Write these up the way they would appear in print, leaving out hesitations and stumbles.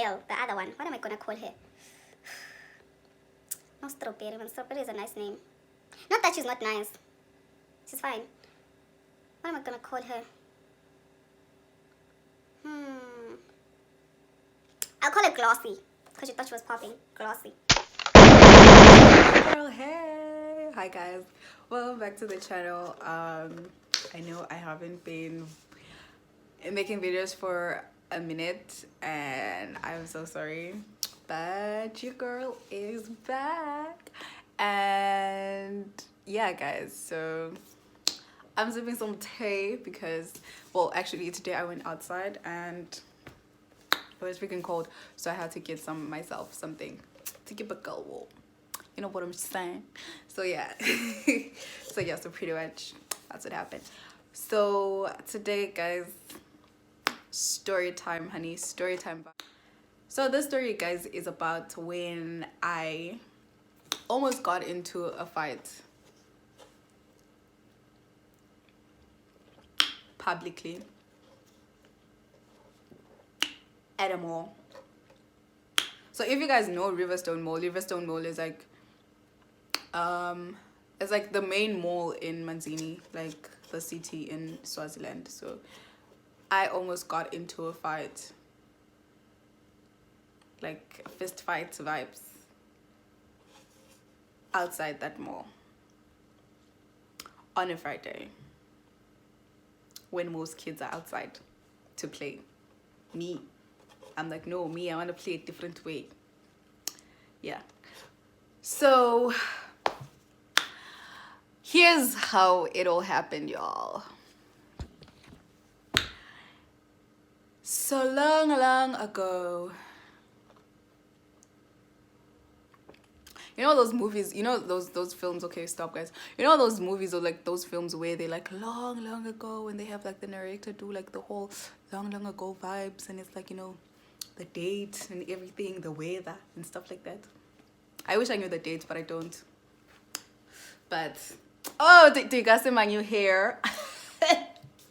The other one, what am I gonna call her? No, Strawberry. Strawberry is a nice name. Not that she's not nice. She's fine. What am I gonna call her? I'll call her Glossy, because she thought she was popping. Glossy. Girl, hey! Hi guys, welcome back to the channel. I know I haven't been making videos for a minute and I'm so sorry, but your girl is back. And yeah guys, so I'm sipping some tea because, well, actually today I went outside and it was freaking cold, so I had to get myself something to keep a girl warm. You know what I'm saying? So yeah. So pretty much that's what happened. So today guys, story time, honey, story time. So this story guys is about when I almost got into a fight publicly at a mall. So if you guys know Riverstone Mall is like it's like the main mall in Manzini, like the city in Swaziland. So I almost got into a fight, like fist fight vibes, outside that mall on a Friday when most kids are outside to play. I'm like, no, I want to play a different way. Yeah. So here's how it all happened, y'all. So long ago, you know those movies, you know those films, okay, stop guys, you know those movies or like those films where they like long ago, and they have like the narrator do like the whole long ago vibes, and it's like, you know, the date and everything, the weather and stuff like that. I wish I knew the dates, but I don't. But oh, do you guys see my new hair?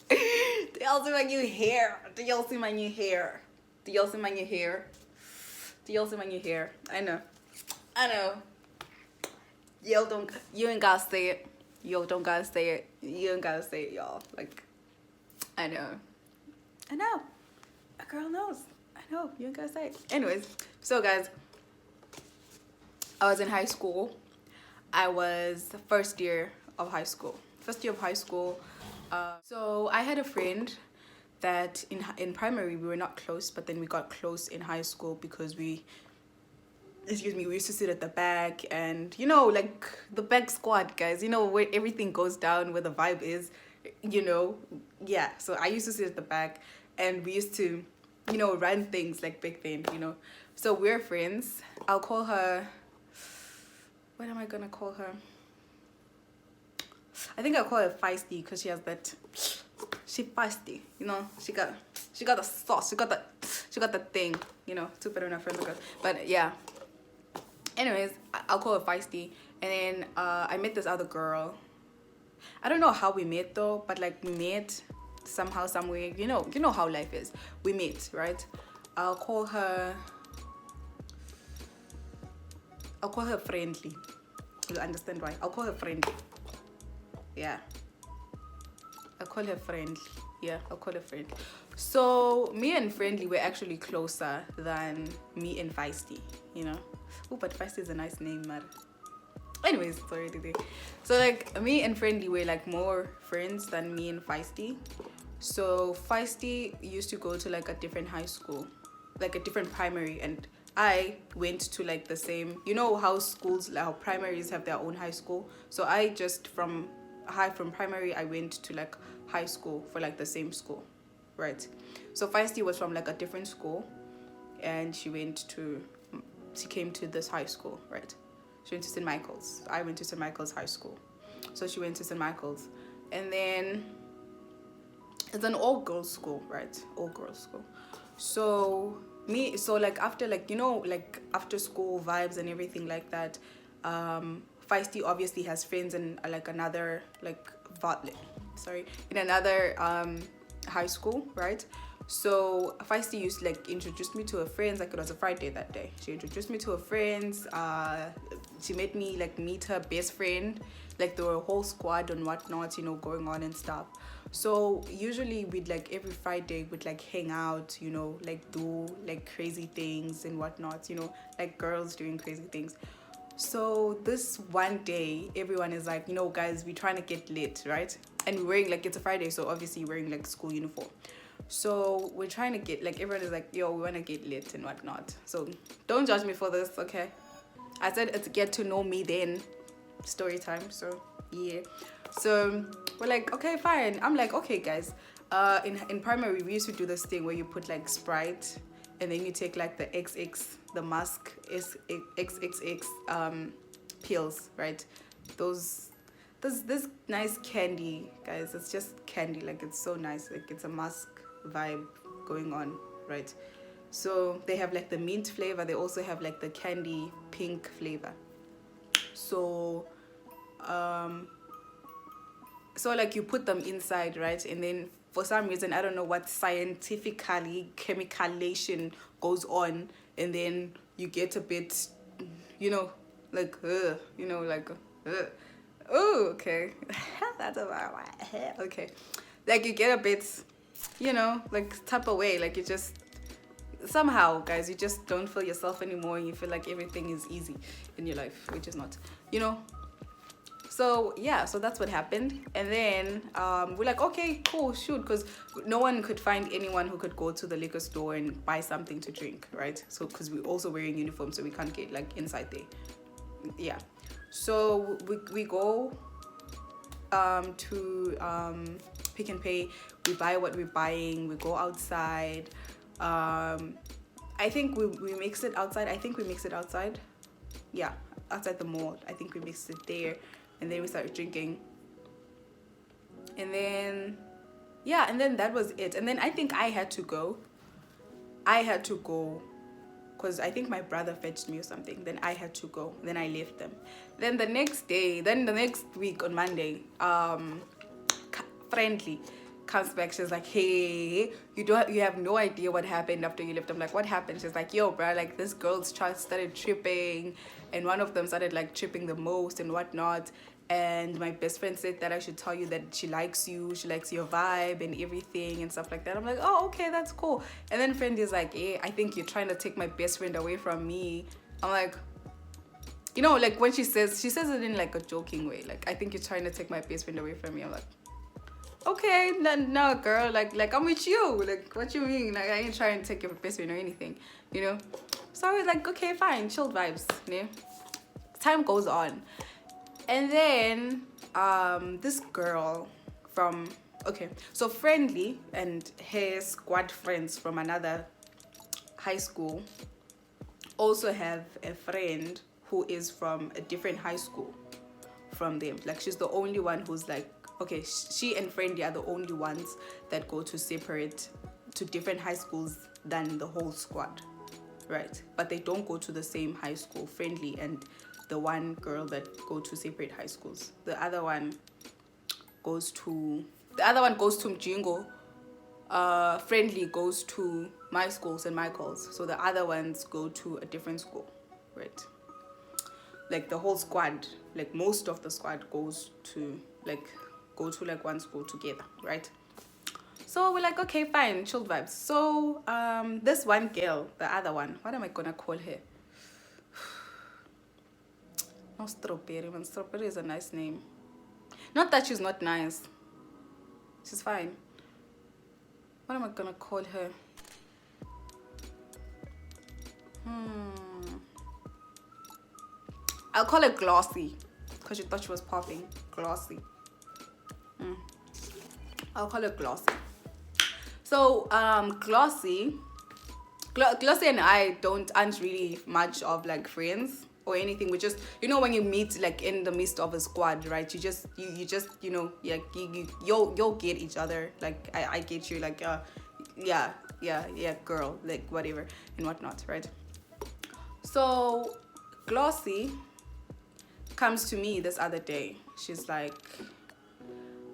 Do y'all see my new hair? Do y'all see my new hair? Do y'all see my new hair? Do y'all see my new hair? I know. You ain't gotta say it. Yo, don't gotta say it. You ain't gotta say it, y'all. Like, I know. A girl knows. I know. You ain't gotta say it. Anyways, so guys, I was in high school. I was first year of high school. So I had a friend that in primary we were not close, but then we got close in high school because we used to sit at the back, and you know, like the back squad guys, you know, where everything goes down, where the vibe is, you know. Yeah, so I used to sit at the back and we used to, you know, run things like back then, you know. So we're friends. I'll call her, what am I gonna call her? I think I'll call her Feisty because she has that, she feisty, you know. She got the sauce, she got the thing, you know. Too better than friends. But yeah, anyways, I'll call her Feisty. And then I met this other girl. I don't know how we met though, but like we met somehow, somewhere, you know how life is. We met, right? I'll call her Friendly. You'll understand why. I'll call her Friendly. Yeah, I'll call her Friendly. So me and Friendly were actually closer than me and Feisty, you know. Oh, but Feisty is a nice name, man. Anyways, sorry today. So like me and Friendly were like more friends than me and Feisty. So Feisty used to go to like a different high school, like a different primary, and I went to like the same, you know how schools, like how primaries have their own high school. So I just from primary I went to like high school for like the same school, right? So Feisty was from like a different school, and she came to this high school, right? She went to St. Michael's. I went to St. Michael's High School. So she went to St. Michael's. And then it's an all-girls school, right? All-girls school. So like after, like, you know, like after school vibes and everything like that, Feisty obviously has friends in like another, like, in another high school, right? So Feisty used to like introduce me to her friends. Like it was a Friday that day. She introduced me to her friends. She made me like meet her best friend. Like there were a whole squad and whatnot, you know, going on and stuff. So usually we'd like every Friday we'd like hang out, you know, like do like crazy things and whatnot, you know, like girls doing crazy things. So this one day, everyone is like, you know, guys, we're trying to get lit, right? And we're wearing like, it's a Friday, so obviously wearing like school uniform. So we're trying to get like, everyone is like, yo, we want to get lit and whatnot. So don't judge me for this, okay? I said it's get to know me then, story time. So yeah. So we're like, okay, fine. I'm like, okay, guys. In primary, we used to do this thing where you put like Sprite, and then you take like the the mask is XXX pills, right? This nice candy, guys. It's just candy, like it's so nice, like it's a mask vibe going on, right? So they have like the mint flavor. They also have like the candy pink flavor. So so like you put them inside, right? And then for some reason, I don't know what scientifically chemicalation goes on, and then you get a bit, you know, like you know, like oh, okay. That's about right. Okay, like you get a bit, you know, like type of way, like you just somehow, guys, you just don't feel yourself anymore, and you feel like everything is easy in your life, which is not, you know. So yeah, so that's what happened. And then we're like, okay, cool, shoot, because no one could find anyone who could go to the liquor store and buy something to drink, right? So because we're also wearing uniforms, so we can't get like inside there. Yeah, so we go to Pick and Pay. We buy what we're buying. We go outside. I think we mix it outside. Yeah, outside the mall. I think we mixed it there. And then we started drinking. And then, yeah, and then that was it. And then I think I had to go. Because I think my brother fetched me or something. Then I had to go. Then I left them. Then the next week on Monday, Friendly comes back. She's like, hey, you have no idea what happened after you left. I'm like, what happened? She's like, yo, bro, like this girl started tripping, and one of them started like tripping the most and whatnot. And my best friend said that I should tell you that she likes your vibe and everything and stuff like that. I'm like, oh, okay, that's cool. And then friend is like, hey, I think you're trying to take my best friend away from me. I'm like, you know, like when she says it in like a joking way, like, I think you're trying to take my best friend away from me. I'm like, okay, no, girl, like I'm with you. Like, what you mean? Like, I ain't trying to take your best friend or anything, you know? So I was like, okay, fine, chilled vibes, you know? Time goes on. And then this girl so Friendly and her squad friends from another high school also have a friend who is from a different high school from them. Like, she's the only one who's like, okay, she and Friendly are the only ones that go to different high schools than the whole squad, right? But they don't go to the same high school. Friendly and the one girl that go to separate high schools. The other one goes to Mjingo. Friendly goes to my school, St. Michael's. So the other ones go to a different school, right? Like the whole squad, like most of the squad go to one school together, right? So we're like, okay, fine, chilled vibes. So this one girl, the other one, what am I gonna call her? No, Strawberry, man. Strawberry is a nice name. Not that she's not nice. She's fine. What am I gonna call her? I'll call her Glossy, because she thought she was popping. Glossy. I'll call her Glossy. So Glossy and I aren't really much of like friends or anything. We just, you know, when you meet like in the midst of a squad, right? You just you know, like you'll get each other. Like I get you, like yeah, girl, like whatever and whatnot, right? So Glossy comes to me this other day. She's like,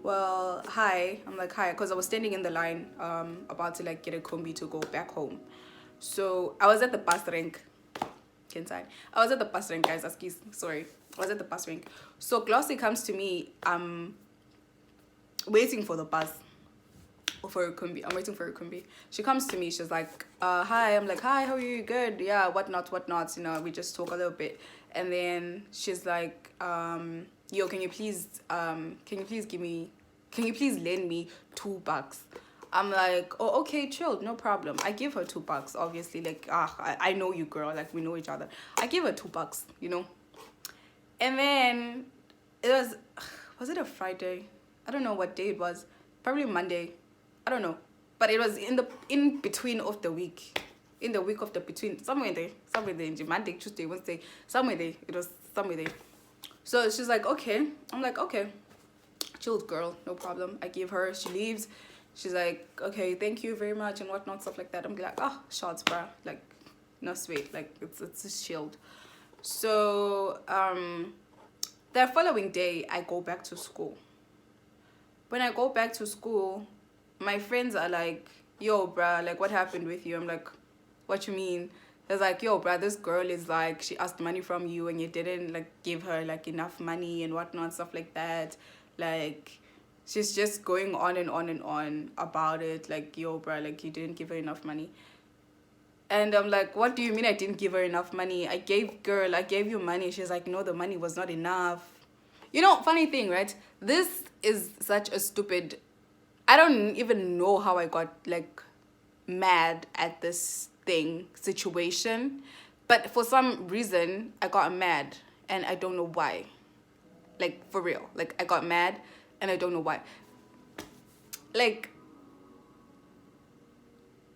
well, hi. I'm like, hi, because I was standing in the line, about to like get a combi to go back home. So I was at the bus rank. Inside. I was at the bus rank, guys. Excuse, sorry. I was at the bus rank. So Glossy comes to me. Waiting for the bus. Or for a combi. I'm waiting for a combi. She comes to me. She's like, hi. I'm like, hi. How are you? Good. Yeah. Whatnot. You know, we just talk a little bit, and then she's like, yo, can you please lend me $2? I'm like, oh, okay, chill, no problem. I give her $2, obviously. Like, I know you, girl. Like, we know each other. I give her $2, you know. And then it was it a Friday? I don't know what day it was. Probably Monday. I don't know. But it was in between of the week. In the week of the between. Somewhere there. Monday, Tuesday, Wednesday. Somewhere there. It was somewhere there. So she's like, okay. I'm like, okay. Chilled, girl. No problem. I give her. She leaves. She's like, okay, thank you very much and whatnot, stuff like that. I'm like, oh, shots, bruh. Like, no sweet. Like, it's just chilled. So, the following day, I go back to school. When I go back to school, my friends are like, yo, bruh, like, what happened with you? I'm like, what you mean? They're like, yo, bruh, this girl is like, she asked money from you and you didn't, like, give her, like, enough money and whatnot, stuff like that. Like, she's just going on and on and on about it. Like, yo, bruh, like, you didn't give her enough money. And I'm like, what do you mean I didn't give her enough money? I gave you money. She's like, no, the money was not enough. You know, funny thing, right? This is such a stupid... I don't even know how I got, like, mad at this situation. But for some reason, I got mad. And I don't know why. Like, for real. Like, I got mad. And I don't know why. Like,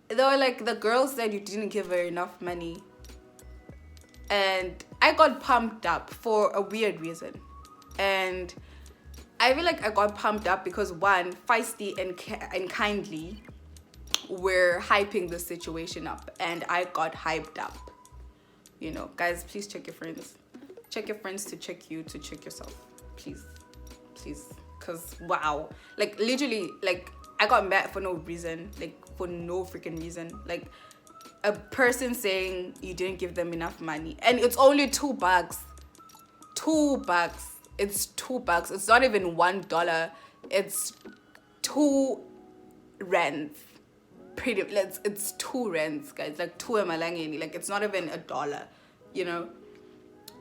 they were like, the girl said you didn't give her enough money. And I got pumped up for a weird reason. And I feel like I got pumped up because, one, Feisty and Kindly were hyping the situation up. And I got hyped up. You know, guys, please check your friends. Check your friends to check you, to check yourself. Please. Please. Because, wow. Like, literally, like, I got mad for no reason. Like, for no freaking reason. Like, a person saying you didn't give them enough money. And it's only $2. $2. It's $2. It's not even $1. It's 2 rands. It's 2 rands, guys. Like, 2 emalangeni. Like, it's not even $1. You know?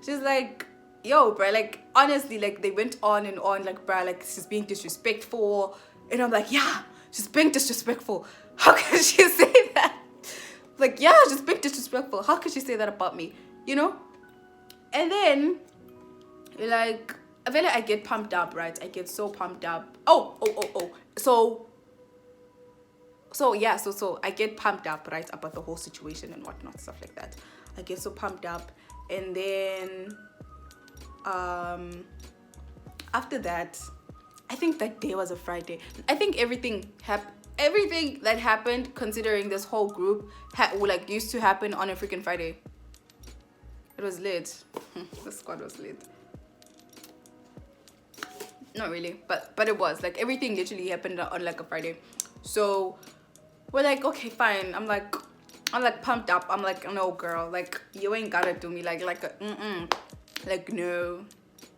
She's like... Yo, bruh, like, honestly, like, they went on and on, like, bruh, like, she's being disrespectful. And I'm like, yeah, she's being disrespectful. How can she say that? Like, yeah, she's being disrespectful. How could she say that about me? You know? And then, like, I feel like I get pumped up, right? I get so pumped up. So I get pumped up, right, about the whole situation and whatnot, stuff like that. I get so pumped up. And then... after that, I think that day was a Friday. I think everything that happened, considering this whole group, like, used to happen on a freaking Friday. It was lit. The squad was lit. Not really, but it was like everything literally happened on like a Friday. So we're like, okay, fine. I'm like pumped up. I'm like, no, girl, like, you ain't gotta do me like like, no.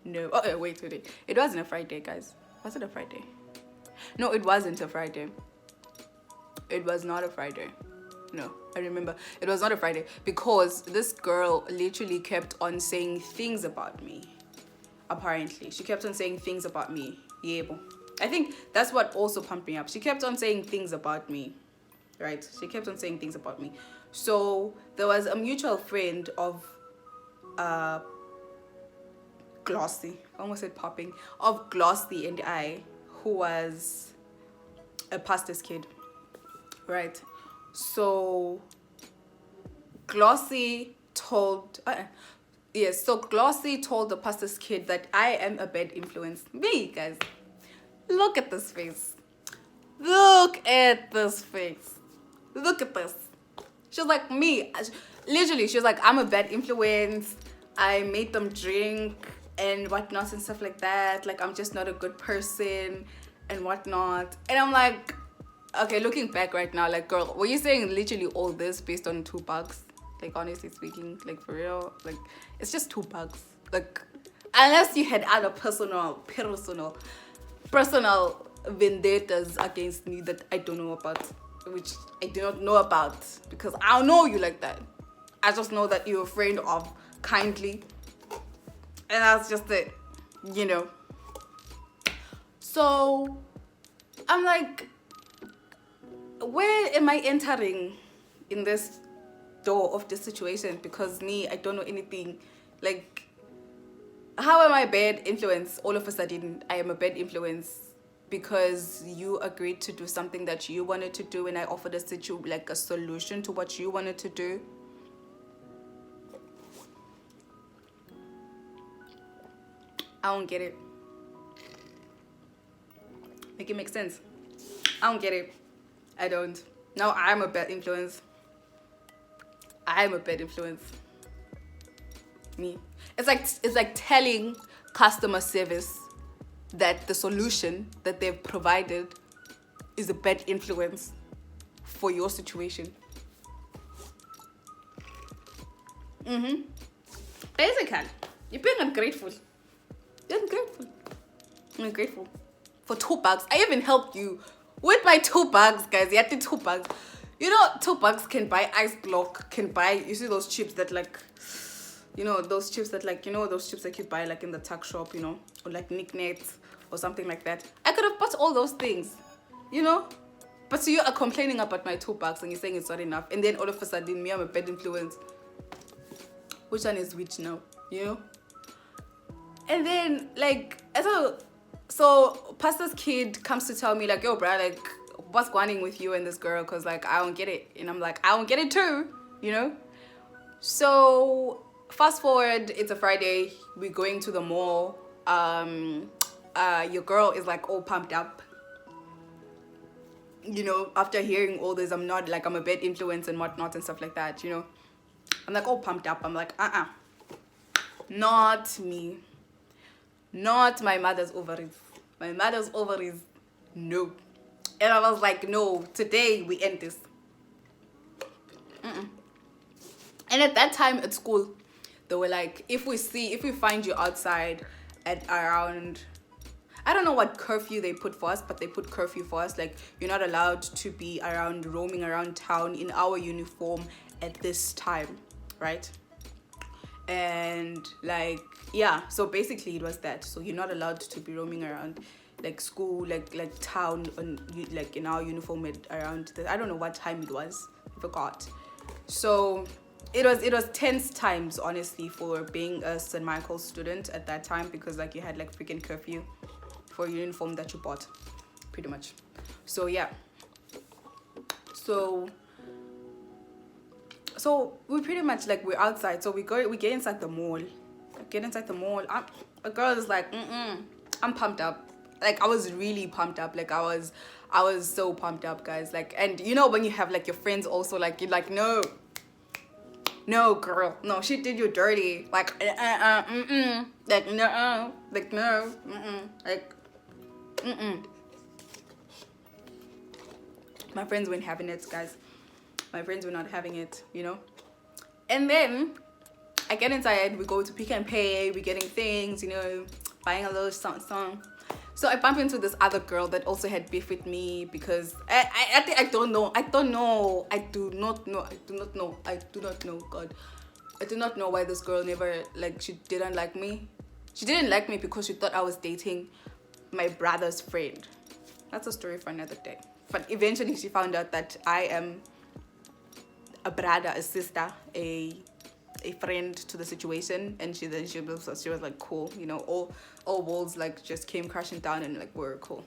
Oh, wait. It wasn't a Friday, guys. Was it a Friday? No, it wasn't a Friday. It was not a Friday. No, I remember. It was not a Friday because this girl literally kept on saying things about me. Apparently. She kept on saying things about me. Yeah. I think that's what also pumped me up. She kept on saying things about me. Right? She kept on saying things about me. So there was a mutual friend of Glossy, I almost said popping, of Glossy and I, who was a pastor's kid, right? So Glossy told Glossy told the pastor's kid that I am a bad influence. Me, guys, look at this face. Look at this. She was like, me, literally, she was like, I'm a bad influence. I made them drink and whatnot and stuff like that. Like, I'm just not a good person. and whatnot. And I'm like, okay, looking back right now, like, girl, were you saying literally all this based on $2? Like, honestly speaking, like, for real, like, it's just $2. Like, unless you had other personal vendettas against me that I don't know about, which I do not know about, because I don't know you like that. I just know that you're a friend of kindly, and that's just it, you know. So I'm like, where am I entering in this door of this situation? Because me, I don't know anything. Like, how am I a bad influence? All of a sudden, I am a bad influence because you agreed to do something that you wanted to do, and I offered a solution to what you wanted to do. I don't get it. Make it make sense. I don't get it. I don't. No, I'm a bad influence. I'm a bad influence. Me. It's like telling customer service that the solution that they've provided is a bad influence for your situation. Basically, you're being ungrateful. You're ungrateful. I'm ungrateful. For $2. I even helped you with my $2, guys. You had the $2. You know, $2 can buy ice block, can buy, you see those chips that like, you know, those chips that like, you know, those chips that you buy like in the tuck shop, you know, or like knickknacks or something like that. I could have bought all those things, you know, but so you are complaining about my $2 and you're saying it's not enough. And then all of a sudden, me, I'm a bad influence. Which one is which now, you know? And then like, so pastor's kid comes to tell me like, yo, bruh, like, what's going on with you and this girl? Because like, I don't get it. And I'm like, I don't get it too, you know? So fast forward, it's a Friday, we're going to the mall. Your girl is like all pumped up, you know, after hearing all this. I'm not like, I'm a bad influence and whatnot and stuff like that, you know. I'm like all pumped up. I'm like, not me, not my mother's ovaries. My mother's ovaries, no. And I was like, no, today we end this. And at that time at school, they were like, if we find you outside at around, I don't know what curfew they put for us, but they put curfew for us. Like, you're not allowed to be roaming around town in our uniform at this time, right? And like, yeah, so basically it was that. So you're not allowed to be roaming around like school, like town, like in our uniform around I don't know what time it was, I forgot. So it was tense times, honestly, for being a St. Michael's student at that time, because like you had like freaking curfew for a uniform that you bought, pretty much. So yeah, so we pretty much like, we're outside. So we get inside the mall. A girl is like, I'm pumped up. Like, I was really pumped up. Like, I was so pumped up, guys. Like, and you know when you have like your friends also, like, you're like, no girl, no, she did you dirty. Like, like, no, like, no, like, My friends weren't having it, guys. My friends were not having it, you know. And then I get inside, we go to Pick and Pay, we're getting things, you know, buying a little song. So I bump into this other girl that also had beef with me, because I do not know, God. I do not know why this girl never, like, she didn't like me. She didn't like me because she thought I was dating my brother's friend. That's a story for another day. But eventually she found out that I am a brother, a sister, a friend to the situation, and she was like, cool, you know, all walls like just came crashing down, and like, we're cool.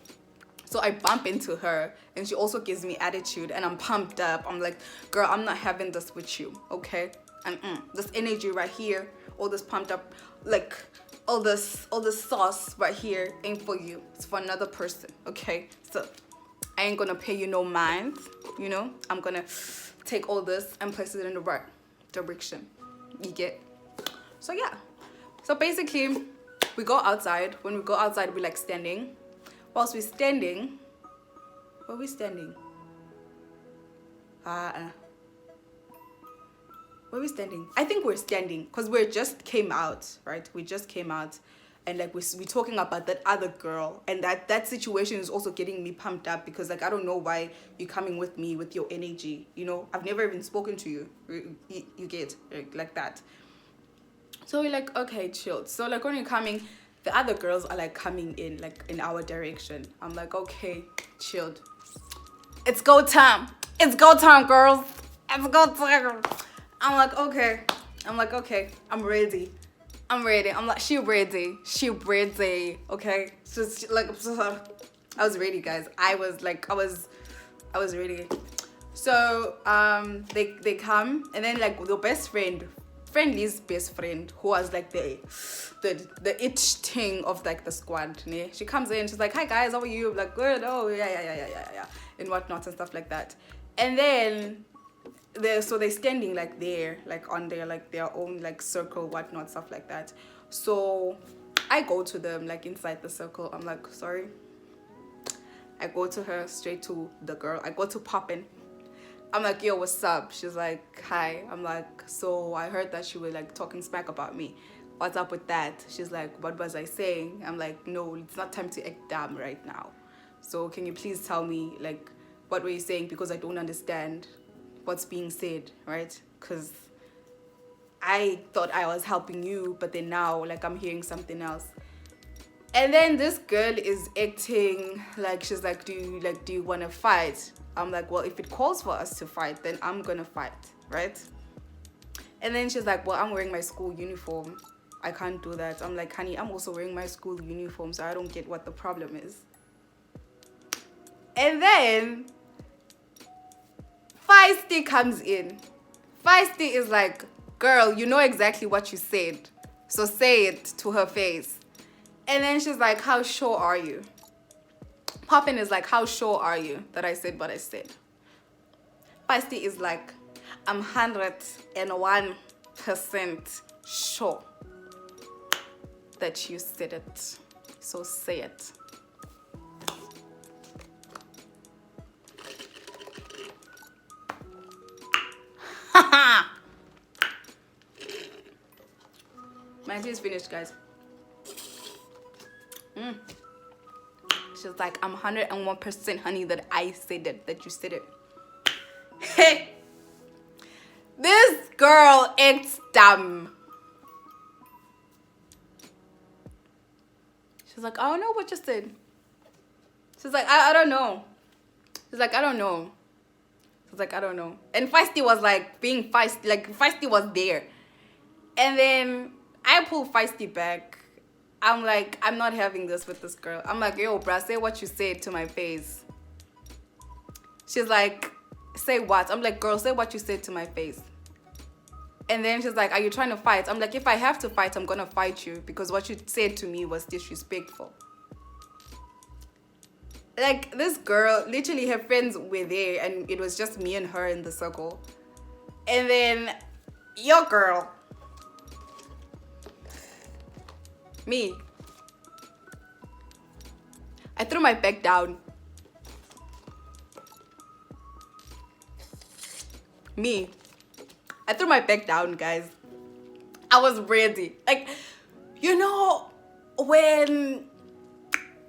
So I bump into her, and she also gives me attitude, and I'm pumped up. I'm like, girl, I'm not having this with you, okay? And this energy right here, all this pumped up, like all this sauce right here ain't for you. It's for another person, okay? So I ain't gonna pay you no mind, you know? I'm gonna take all this and place it in the right direction. You get? So yeah. So basically, we go outside. When we go outside, we're like standing. whilst we're standing, where are we standing? Where are we standing? I think we're standing because we just came out, right? We just came out, and like we're talking about that other girl, and that situation is also getting me pumped up because like I don't know why you're coming with me with your energy. You know, I've never even spoken to you. You get like that. So we're like, okay, chill. So like when you're coming, the other girls are like coming in like in our direction. I'm like, okay, chilled. It's go time. It's go time, girls. It's go time. I'm like, okay. I'm ready. I'm like, she ready. Okay. Just like, I was ready, guys. I was ready. So they come, and then like the friendly's best friend, who was like the itch thing of like the squad, né? She comes in, she's like, hi guys, how are you? I'm like, good. Oh yeah, and whatnot and stuff like that. And then they're standing like there, like on their own like circle, whatnot, stuff like that. So I go to them like inside the circle. I'm like, sorry. I go to her, straight to the girl. I go to Poppin. I'm like, yo, what's up? She's like, hi. I'm like, so I heard that you were like talking smack about me. What's up with that? She's like, what was I saying? I'm like, no, it's not time to act dumb right now. So can you please tell me like what were you saying, because I don't understand what's being said, right? Because I thought I was helping you, but then now like I'm hearing something else. And then this girl is acting like, she's like, do you want to fight? I'm like, well, if it calls for us to fight, then I'm gonna fight, right? And then she's like, well, I'm wearing my school uniform. I can't do that. I'm like, honey, I'm also wearing my school uniform, so I don't get what the problem is. And then Feisty comes in. Feisty is like, girl, you know exactly what you said, so say it to her face. And then she's like, how sure are you? Poppin is like, how sure are you that I said what I said? Feisty is like, I'm 101% sure that you said it, so say it. My tea is finished, guys. She's like, I'm 101% honey that I said it, that you said it. Hey, this girl acts dumb. She's like, I don't know what you said. She's like, I don't know. She's like, I don't know. She's like, I don't know. And Feisty was like being feisty, like Feisty was there. And then I pull Feisty back. I'm like, I'm not having this with this girl. I'm like, yo, bruh, say what you said to my face. She's like, say what? I'm like, girl, say what you said to my face. And then she's like, are you trying to fight? I'm like, if I have to fight, I'm gonna fight you, because what you said to me was disrespectful. Like, this girl, literally her friends were there, and it was just me and her in the circle. And then your girl, me, I threw my back down. Me, I threw my back down, guys. I was ready. Like, you know, when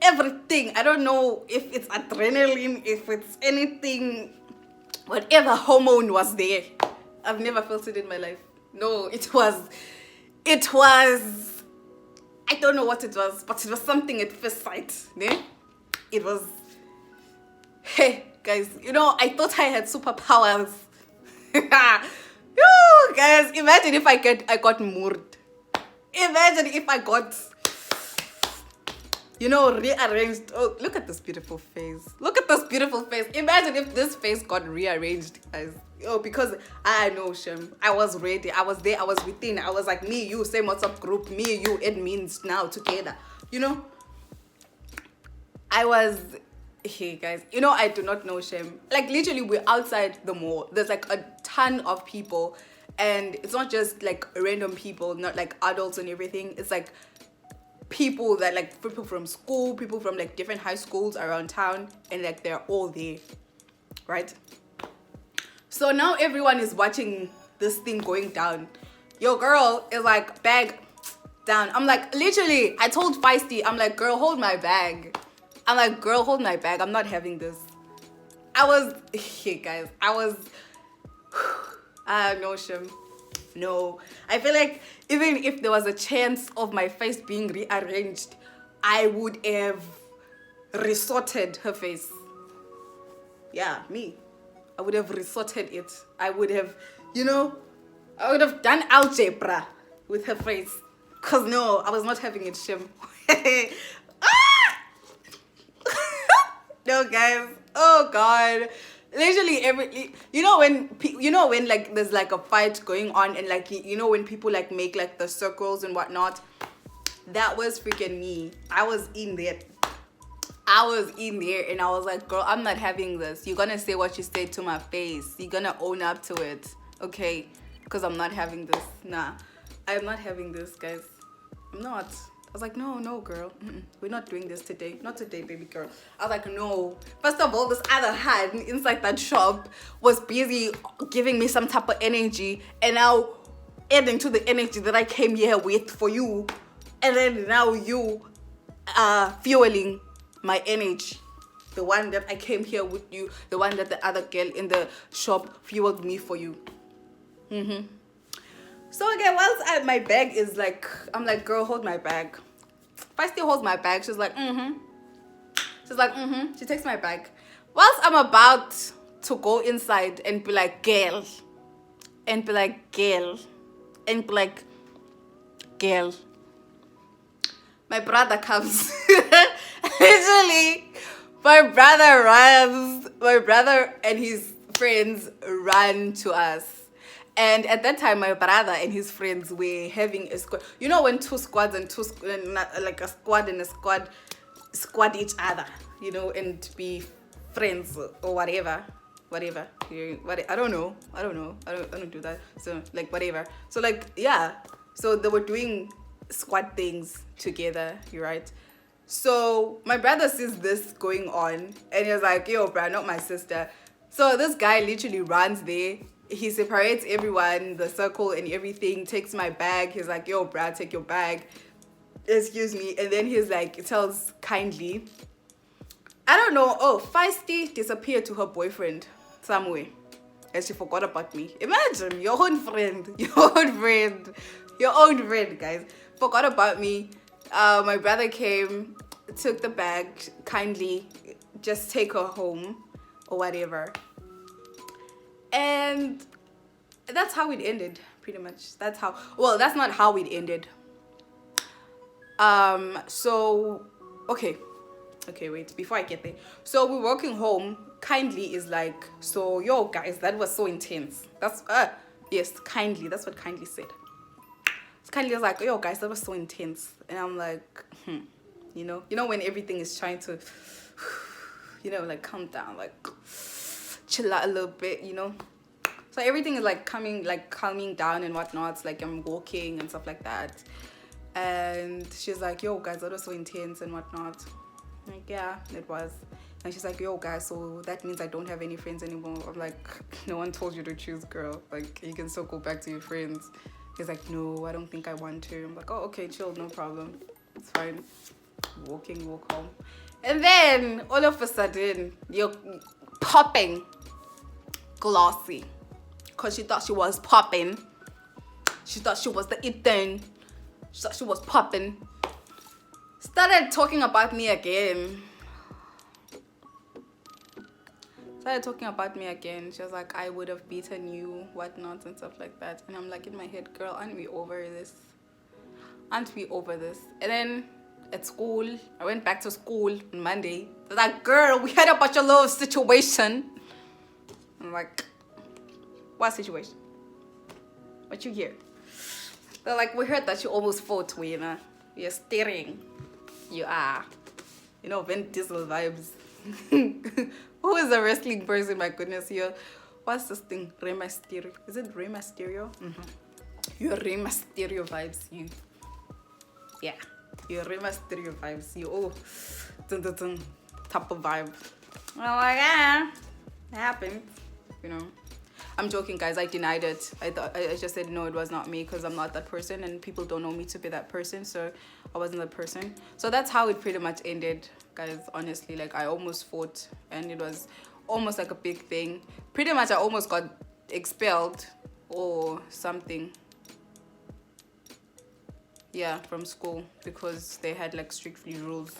everything, I don't know if it's adrenaline, if it's anything, whatever hormone was there. I've never felt it in my life. No, it was, I don't know what it was, but it was something at first sight. Ne? It was, hey, guys, you know, I thought I had superpowers. Yo, guys, imagine if I got moved. Imagine if I got, you know, rearranged. Oh, look at this beautiful face. Look at this beautiful face. Imagine if this face got rearranged, guys. Oh, because I know, Shem. I was ready. I was there. I was within. I was like, me, you, same WhatsApp group. Me, you, admins now together. You know? I was, hey, guys. You know, I do not know, Shem. Like, literally, we're outside the mall. There's, like, a ton of people. And it's not just, like, random people, not, like, adults and everything. It's, like, people that like people from school, people from like different high schools around town, and like they're all there, right? So now everyone is watching this thing going down. Your girl is like, bag down. I'm like, literally, I told Feisty, I'm like, girl, hold my bag. I'm like, girl, hold my bag. I'm not having this. I was, hey guys, I was, no shame. No. I feel like even if there was a chance of my face being rearranged, I would have resorted her face. Yeah, me. I would have resorted it. I would have, I would have done algebra with her face. Cause no, I was not having it, Shim. No, guys. Oh God. Literally when like there's like a fight going on and like when people like make like the circles and whatnot, that was freaking me. I was in there and I was like, girl, I'm not having this. You're gonna say what you said to my face. You're gonna own up to it, okay? Because I'm not having this. Nah, I'm not having this, guys. I'm not. I was like, no, girl. We're not doing this today. Not today, baby girl. I was like, no. First of all, this other hand inside that shop was busy giving me some type of energy, and now adding to the energy that I came here with for you, and then now you are fueling my energy. The one that I came here with you, the one that the other girl in the shop fueled me for you. So again, whilst my bag is like, I'm like, girl, hold my bag. If I still hold my bag, she's like, She's like, She takes my bag. Whilst I'm about to go inside and be like, girl, and be like, girl, and be like, girl, my brother comes. Literally, my brother and his friends ran to us. And at that time, my brother and his friends were having a squad. You know when two squads and like a squad and a squad each other, and be friends or whatever. I don't know. I don't do that. So like whatever. So like yeah. So they were doing squad things together. You're right. So my brother sees this going on, and he's like, yo, bruh, not my sister. So this guy literally runs there. He separates everyone, the circle and everything, takes my bag. He's like, yo, bruh, take your bag. Excuse me. And then he's like, tells Kindly, I don't know. Oh, Feisty disappeared to her boyfriend somewhere. And she forgot about me. Imagine, your own friend, guys. Forgot about me. My brother came, took the bag, Kindly, just take her home or whatever. And that's how it ended, pretty much. That's not how it ended. So, okay, wait, before I get there. So we're walking home. Kindly is like, so, yo, guys, that was so intense. Yes, Kindly, that's what Kindly said. So Kindly was like, yo, guys, that was so intense. And I'm like, you know when everything is trying to, like calm down, like chill out a little bit, So everything is like calming down and whatnot. Like I'm walking and stuff like that. And she's like, yo, guys, that was so intense and whatnot. I'm like, yeah, it was. And she's like, yo, guys, so that means I don't have any friends anymore. I'm like, no one told you to choose, girl. Like, you can still go back to your friends. He's like, no, I don't think I want to. I'm like, oh, okay, chill, no problem. It's fine. Walk home. And then, all of a sudden, you're popping Glossy. Because she thought she was popping. She thought she was the it thing. She thought she was popping. Started talking about me again. She was like, I would have beaten you, whatnot, and stuff like that. And I'm like, in my head, girl, aren't we over this? And then at school, I went back to school on Monday. They're like, girl, we had a bunch of love situation. I'm like, what situation? What you hear? They're like, we heard that you almost fought, Wena. You're staring. You are. Vin Diesel vibes. Who is a wrestling person? My goodness, here. What's this thing? Rey Mysterio. Is it Rey Mysterio? You're Rey Mysterio vibes, you. Yeah. You Rema stereo vibes. You dun, dun, dun, type of vibe. I'm like, it happened. You know. I'm joking, guys. I denied it. I just said no, it was not me, because I'm not that person, and people don't know me to be that person, so I wasn't that person. So that's how it pretty much ended, guys. Honestly, like, I almost fought, and it was almost like a big thing. Pretty much, I almost got expelled or something. Yeah, from school, because they had like strictly rules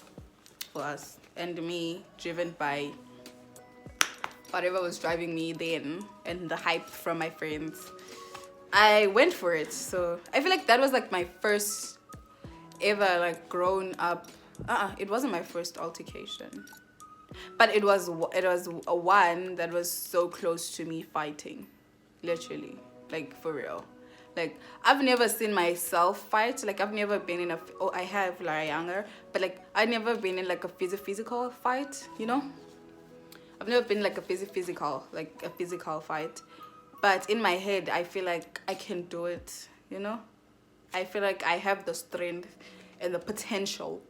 for us, and me, driven by whatever was driving me then and the hype from my friends, I went for it. So I feel like that was like my first ever like grown up, it wasn't my first altercation, but it was a one that was so close to me fighting, literally, like for real. Like, I've never seen myself fight. Like, I've never been in I have like younger, but like I've never been in like a physical fight, you know. I've never been like a physical fight, but in my head I feel like I can do it, you know. I feel like I have the strength and the potential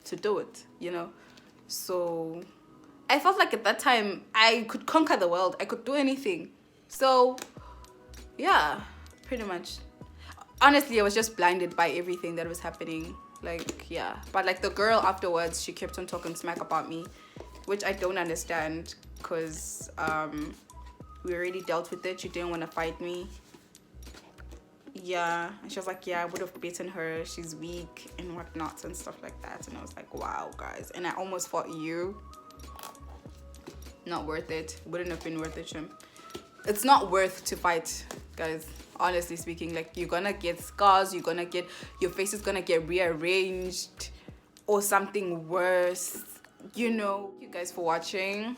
to do it, you know. So I felt like at that time I could conquer the world. I could do anything. So yeah, pretty much. Honestly, I was just blinded by everything that was happening. Like, yeah. But like the girl afterwards, she kept on talking smack about me, which I don't understand, because we already dealt with it. She didn't want to fight me. Yeah, and she was like, yeah, I would have beaten her, she's weak and whatnot and stuff like that. And I was like, wow, guys. And I almost fought you. Not worth it. Wouldn't have been worth it, Shim. It's not worth to fight, guys. Honestly speaking, like, you're gonna get scars, your face is gonna get rearranged or something worse, you know. Thank you guys for watching.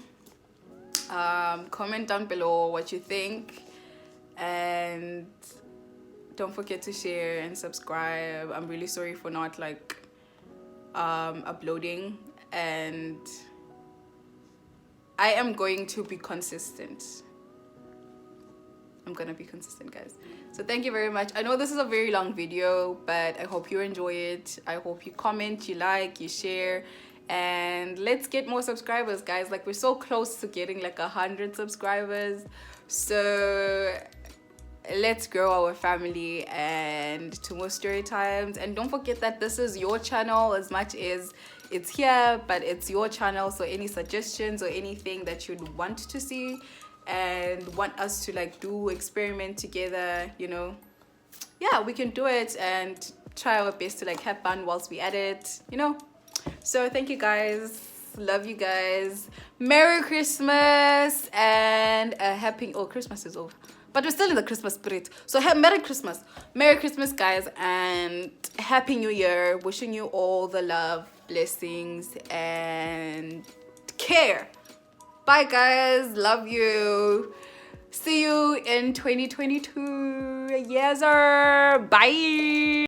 Comment down below what you think, and don't forget to share and subscribe. I'm really sorry for not like uploading, and I am going to be consistent. I'm gonna be consistent, guys. So thank you very much. I know this is a very long video, but I hope you enjoy it. I hope you comment, you like, you share, and let's get more subscribers, guys. Like, we're so close to getting like 100 subscribers, so let's grow our family and to more story times. And don't forget that this is your channel as much as it's here, but it's your channel. So any suggestions or anything that you'd want to see and want us to like do, experiment together, you know, yeah, we can do it and try our best to like have fun whilst we edit, you know. So thank you guys, love you guys, Merry Christmas and a happy, oh, Christmas is over, but we're still in the Christmas spirit. So Merry Christmas, guys, and Happy New Year. Wishing you all the love, blessings, and care. Bye, guys. Love you. See you in 2022. Yes, sir. Bye.